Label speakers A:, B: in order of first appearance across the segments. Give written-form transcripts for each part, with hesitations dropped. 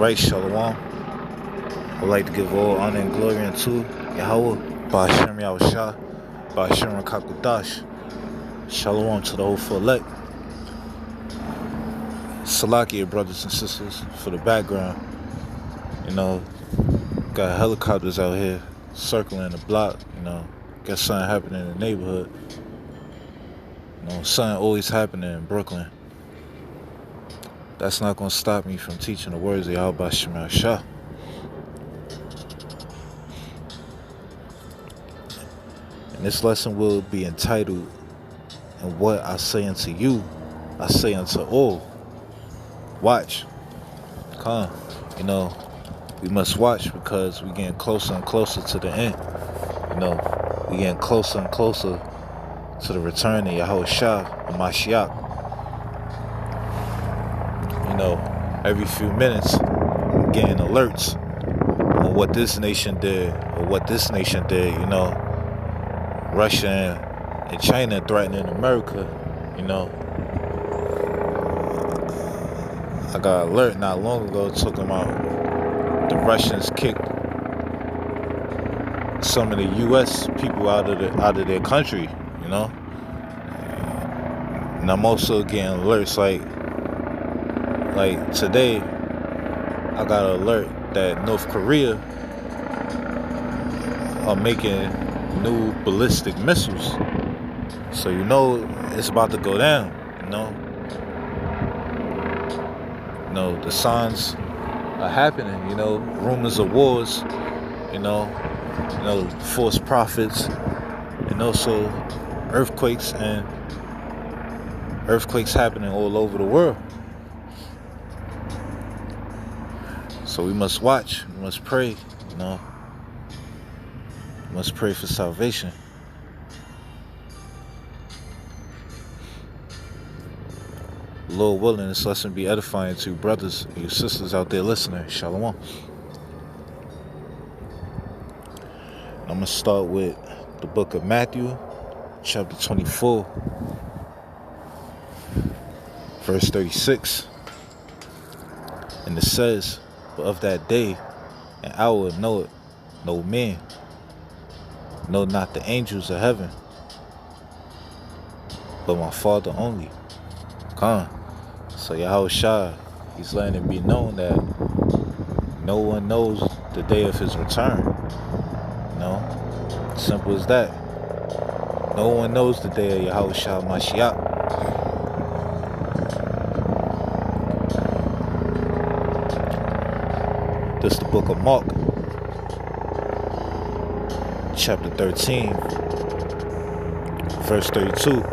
A: Right, Shalom. I'd like to give all honor and glory unto YAHAWAH, BAHASHAM, BAHASHAM, QADASH. Shalom to the whole full elect. Salakia, brothers and sisters, for the background. Got helicopters out here circling the block. Got something happening in the neighborhood. Something always happening in Brooklyn. That's not going to stop me from teaching the words of YAHAWASHI. And this lesson will be entitled, "And what I say unto you, I say unto all." Watch. Come. We must watch because we're getting closer and closer to the end. We're getting closer and closer to the return of Yahawashi or Mashiach. Every few minutes, I'm getting alerts on what this nation did or what this nation did. Russia and China threatening America. I got an alert not long ago talking about the Russians kicked some of the U.S. people out of their country. And I'm also getting alerts like today. I got an alert that North Korea are making new ballistic missiles. So it's about to go down. The signs are happening. Rumors of wars. False prophets, and also earthquakes happening all over the world. So we must watch. We must pray. We must pray for salvation. Lord willing, this lesson be edifying to you brothers and your sisters out there listening. Shalom. I'm going to start with the book of Matthew, chapter 24, verse 36. And it says, "But of that day and hour knoweth no man, no, not the angels of heaven, but my Father only." Come. So Yahawashi, he's letting it be known that no one knows the day of his return. Simple as that. No one knows the day of Yahawashi Mashiach. This is the book of Mark, chapter 13, verse 32.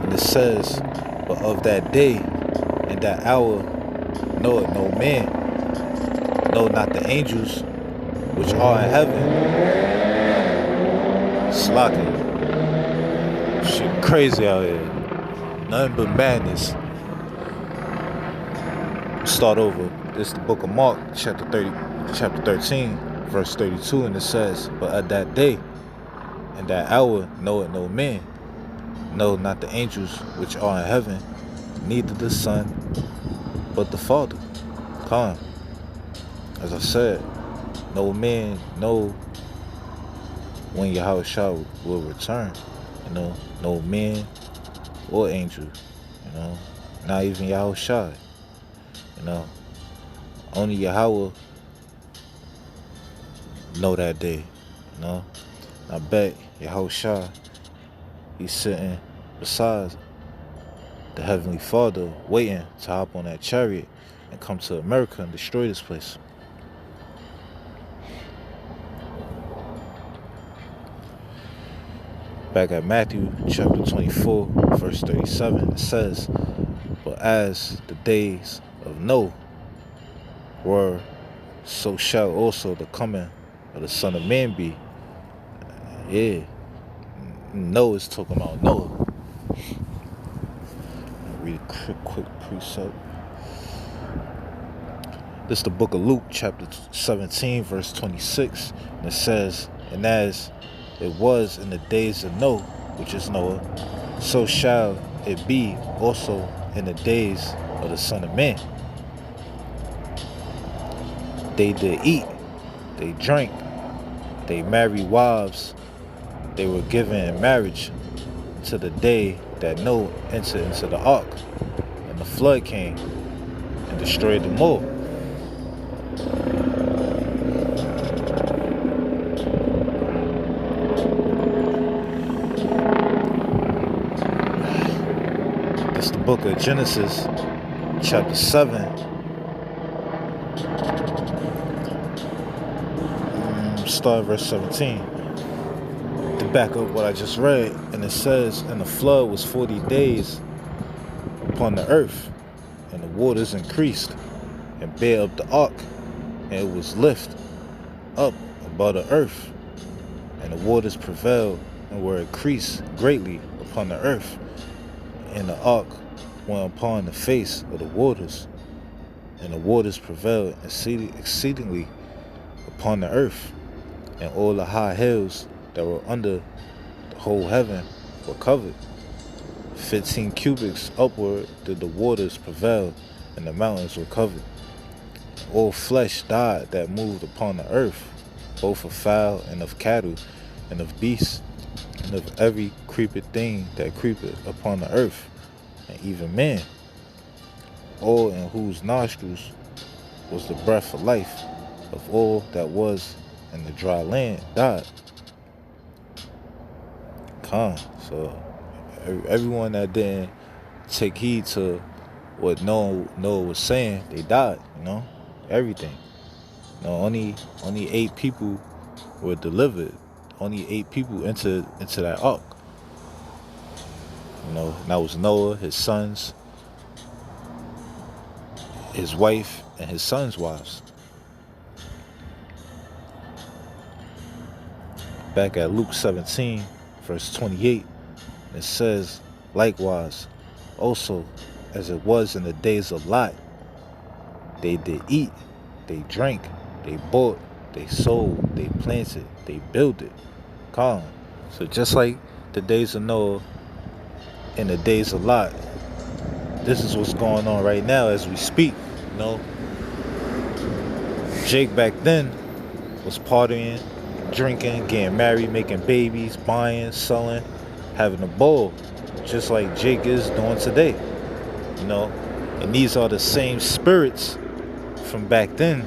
A: And it says, "But of that day and that hour knoweth no man, no, not the angels which are in heaven." Slacking. Shit crazy out here. Nothing but madness. Start over. This is the book of Mark, chapter 13, verse 32, and it says, "But at that day and that hour knoweth no man, no, not the angels which are in heaven, neither the Son, but the Father." Come. As I said, no man know when Yahawashi will return. No man or angel. Not even Yahawashi. Only Yahweh know that day. I bet Yahawashi, he's sitting beside the Heavenly Father, waiting to hop on that chariot and come to America and destroy this place. Back at Matthew chapter 24, verse 37, it says, "But as the days of Noah were, so shall also the coming of the Son of Man be." Yeah, Noah is talking about Noah. I'll read a quick precept. This is the book of Luke, chapter 17, verse 26, and it says, "And as it was in the days of Noah, which is Noah, so shall it be also in the days of the Son of Man. They did eat, they drank, they married wives, they were given in marriage to the day that Noah entered into the ark, and the flood came and destroyed them all. It's the book of Genesis, chapter 7. Start verse 17. To back up what I just read, and it says, and the flood was 40 days upon the earth, and the waters increased, and bare up the ark, and it was lifted up above the earth, and the waters prevailed and were increased greatly upon the earth, and the ark went upon the face of the waters, and the waters prevailed exceedingly upon the earth, and all the high hills that were under the whole heaven were covered. 15 cubits upward did the waters prevail, and the mountains were covered. All flesh died that moved upon the earth, both of fowl and of cattle, and of beasts, and of every creeping thing that creepeth upon the earth, and even man, all in whose nostrils was the breath of life, of all that was in the dry land died. So everyone that didn't take heed to what Noah was saying, they died. Everything. Only 8 people were delivered. Only 8 people entered into that ark. And that was Noah, his sons, his wife, and his sons' wives. Back at Luke 17, verse 28, it says, likewise, also, as it was in the days of Lot, they did eat, they drank, they bought, they sold, they planted, they builded. So just like the days of Noah and the days of Lot, this is what's going on right now as we speak. Jake back then was partying, drinking, getting married, making babies, buying, selling, having a ball, just like Jake is doing today. And these are the same spirits from back then.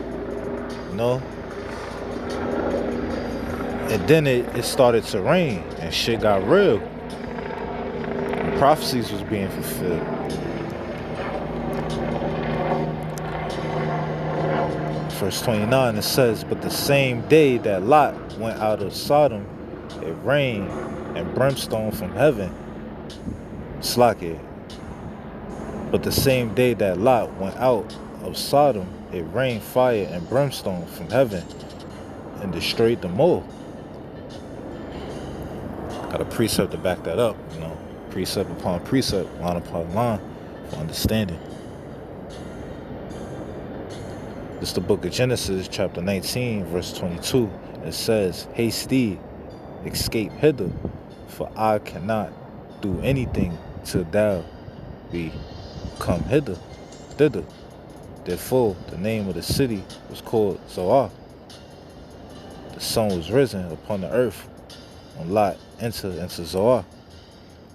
A: And then it started to rain and shit got real. And prophecies was being fulfilled. Verse 29, it says, but the same day that Lot went out of Sodom, it rained and brimstone from heaven. Slack. But the same day that Lot went out of Sodom, it rained fire and brimstone from heaven and destroyed them all. Got a precept to back that up, precept upon precept, line upon line, for understanding. This is the book of Genesis, chapter 19, verse 22. It says, haste thee, escape hither, for I cannot do anything till thou be come thither. Therefore, the name of the city was called Zoar. The sun was risen upon the earth when Lot entered into Zoar.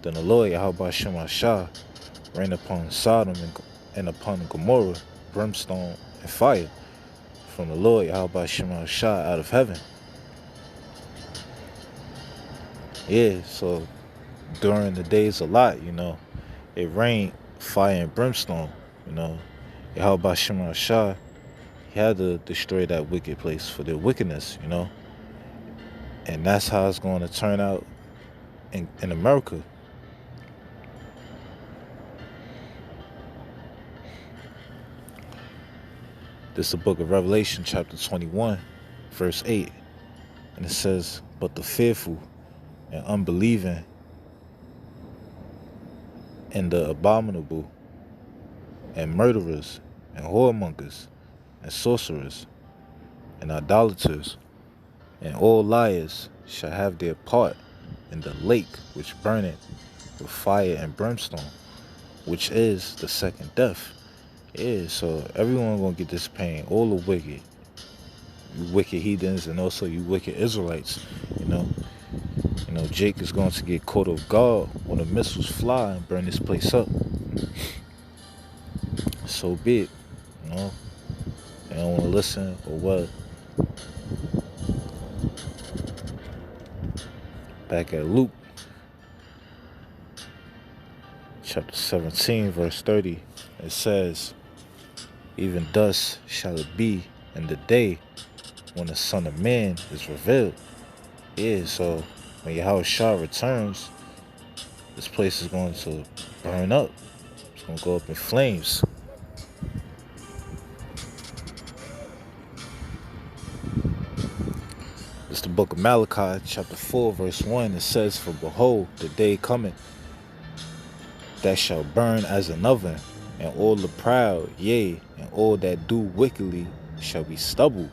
A: Then the Lord YAHAWASHI rained upon Sodom and upon Gomorrah brimstone and fire from the Lord YAHAWASHI out of heaven. So during the days of Lot, it rained fire and brimstone. YAHAWASHI, he had to destroy that wicked place for their wickedness, and that's how it's going to turn out in America. This is the book of Revelation, chapter 21, verse 8. And it says, but the fearful and unbelieving and the abominable and murderers and whoremongers and sorcerers and idolaters and all liars shall have their part in the lake which burneth with fire and brimstone, which is the second death. Yeah, so everyone gonna get this pain. All the wicked, you wicked heathens, and also you wicked Israelites. You know, Jake is going to get caught off guard when the missiles fly and burn this place up. So be it. They don't want to listen or what. Back at Luke, chapter 17, verse 30, it says, even thus shall it be in the day when the Son of Man is revealed. Yeah, so when Yahawashi returns, this place is going to burn up. It's going to go up in flames. It's the book of Malachi, chapter 4, verse 1. It says, for behold, the day cometh that shall burn as an oven, and all the proud, yea, and all that do wickedly shall be stubble.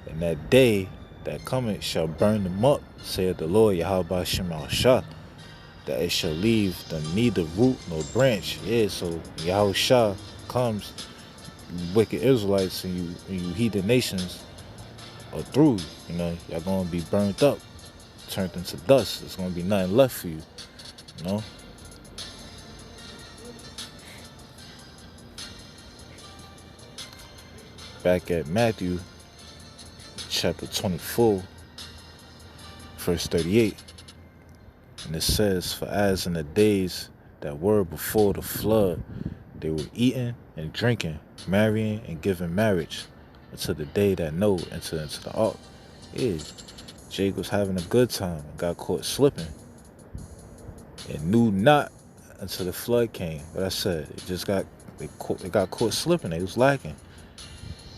A: And that day that cometh shall burn them up, saith the Lord YAHAWASHI, that it shall leave them neither root nor branch. Yeah, so YAHAWASHI comes, you wicked Israelites and you heathen nations are through. Y'all gonna be burnt up, turned into dust. There's gonna be nothing left for you. Back at Matthew chapter 24, verse 38. And it says, for as in the days that were before the flood, they were eating and drinking, marrying and giving marriage, until the day that Noah entered into the ark. Yeah, Jake was having a good time and got caught slipping, and knew not until the flood came. But I said, they got caught slipping. They was lacking.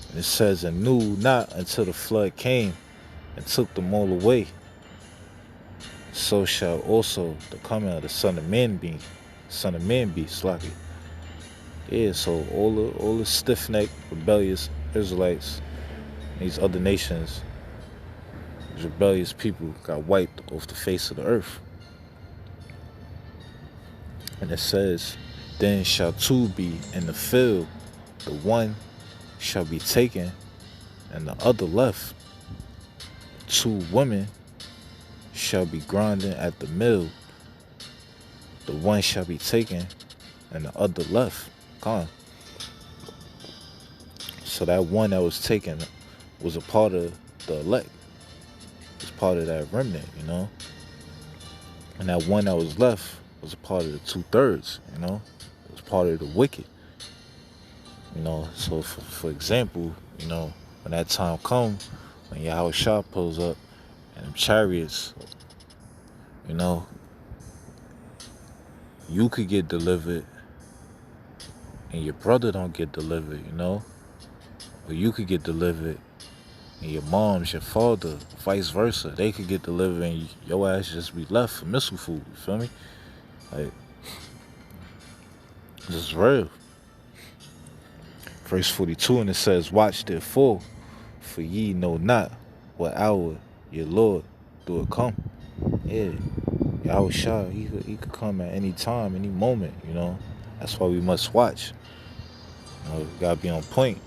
A: And it says, and knew not until the flood came and took them all away. So shall also the coming of the Son of Man be. Sloppy. Yeah, so all the stiff-necked, rebellious Israelites, these other nations, these rebellious people got wiped off the face of the earth. And it says, then shall two be in the field, the one shall be taken and the other left. Two women shall be grinding at the mill, the one shall be taken and the other left. So that one that was taken was a part of the elect. It was part of that remnant, And that one that was left was a part of the 2/3, It was part of the wicked. So for example, when that time comes, when Yahawashi pulls up and them chariots, you could get delivered and your brother don't get delivered, or you could get delivered and your mom's, your father, vice versa, they could get delivered and your ass just be left for missile food. You feel me? Like, this is real. Verse 42, and it says, watch therefore, for ye know not what hour your Lord do it come. Yeah, Yahawashi, he could come at any time, any moment, That's why we must watch. We gotta be on point.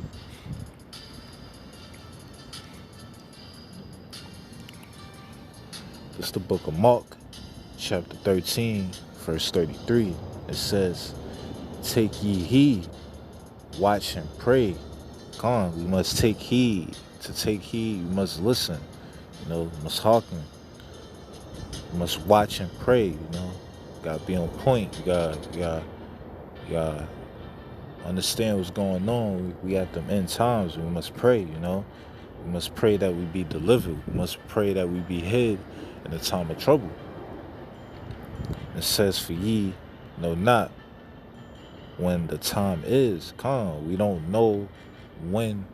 A: This is the book of Mark, chapter 13, verse 33. It says, take ye heed, watch and pray. We must take heed. To take heed, we must listen. We must hearken. We must watch and pray. Gotta be on point. You gotta understand what's going on. We at them end times. We must pray. We must pray that we be delivered. We must pray that we be hid in the time of trouble. It says, for ye know not when the time is. We don't know when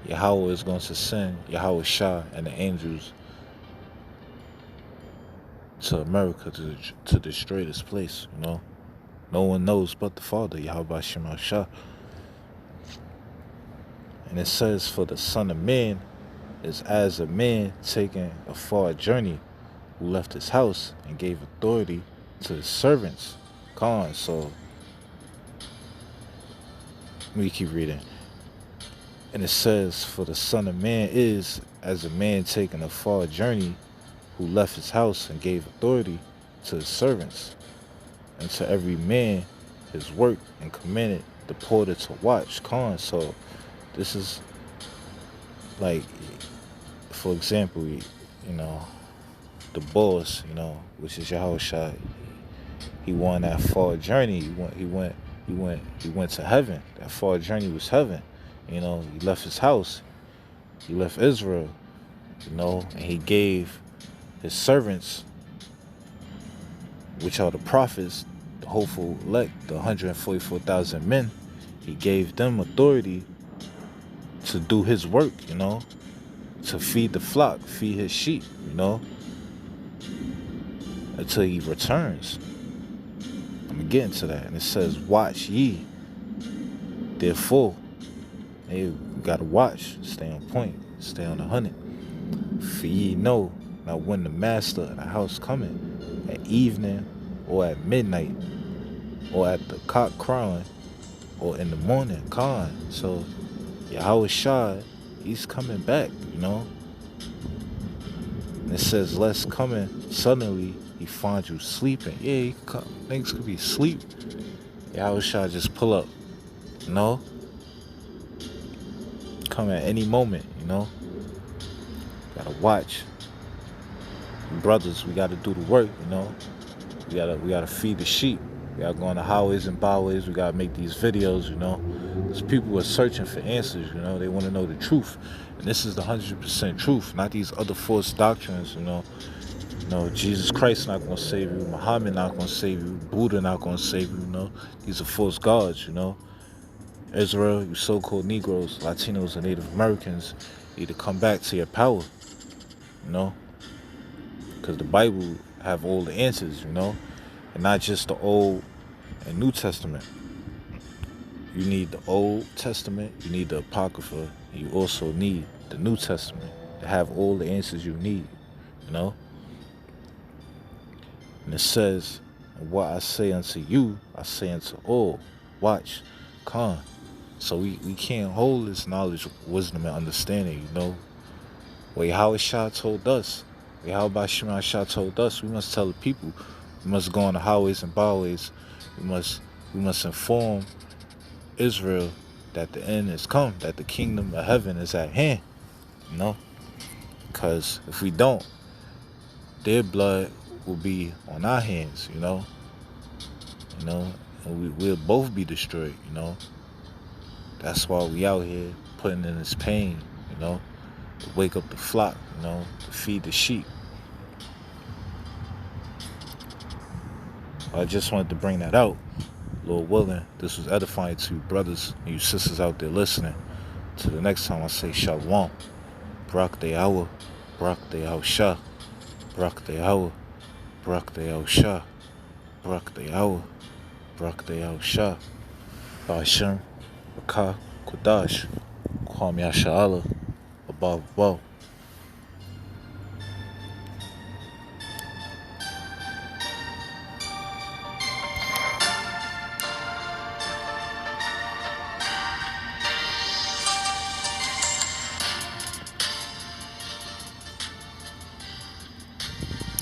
A: Yahweh is going to send Yahawashi and the angels to America to destroy this place. No one knows but the Father, YAHAWASHI. And it says, for the Son of Man is as a man taking a far journey, who left his house and gave authority to his servants. So Let me keep reading. And it says, for the Son of Man is as a man taking a far journey, who left his house and gave authority to his servants, and to every man his work, and commanded the porter to watch. So this is like, for example, the boss, which is Yahawashi, he won that far journey. He went to heaven. That far journey was heaven. He left his house. He left Israel, and he gave his servants, which are the prophets, the hopeful elect, the 144,000 men, he gave them authority to do his work, to feed the flock, feed his sheep, until he returns. I'm going to get into that. And it says, watch ye, therefore. Hey, you got to watch, stay on point, stay on the 100. For ye know not when the master of the house coming, at evening or at midnight, or at the cock crowing, or in the morning. So Yahawashi, he's coming back, And it says, lest coming suddenly he finds you sleeping. Yeah, things could be asleep. Yahawashi just pull up, Come at any moment, Gotta watch. Brothers, we gotta do the work, We gotta feed the sheep. We gotta go on the highways and byways. We gotta make these videos, Because people are searching for answers, They want to know the truth. And this is the 100% truth, not these other false doctrines, Jesus Christ not gonna save you, Muhammad not gonna save you, Buddha not gonna save you, These are false gods, Israel, you so-called Negroes, Latinos, and Native Americans need to come back to your power, Because the Bible have all the answers, and not just the Old and New Testament. You need the Old Testament, you need the Apocrypha, and you also need the New Testament to have all the answers you need, And it says, what I say unto you, I say unto all. Watch, So we can't hold this knowledge, wisdom, and understanding, What Yahawashi told us, Yahawashi told us, we must tell the people. We must go on the highways and byways. We must inform Israel that the end is come, that the kingdom of heaven is at hand, Because if we don't, their blood will be on our hands, and we'll both be destroyed, That's why we out here putting in this pain, to wake up the flock, to feed the sheep. I just wanted to bring that out. Lord willing, this was edifying to you brothers and you sisters out there listening. Till the next time I say Shalom. Barak De'Yahawah, Barak De'Yahawashah, Barak De'Yahawah, Barak De'Yahawashah, Barak De'Yahawah, Barak De'Yahawashah, BAHASHAM, RAWCHAA, QADASH, Kwam Yasha'Allah, above.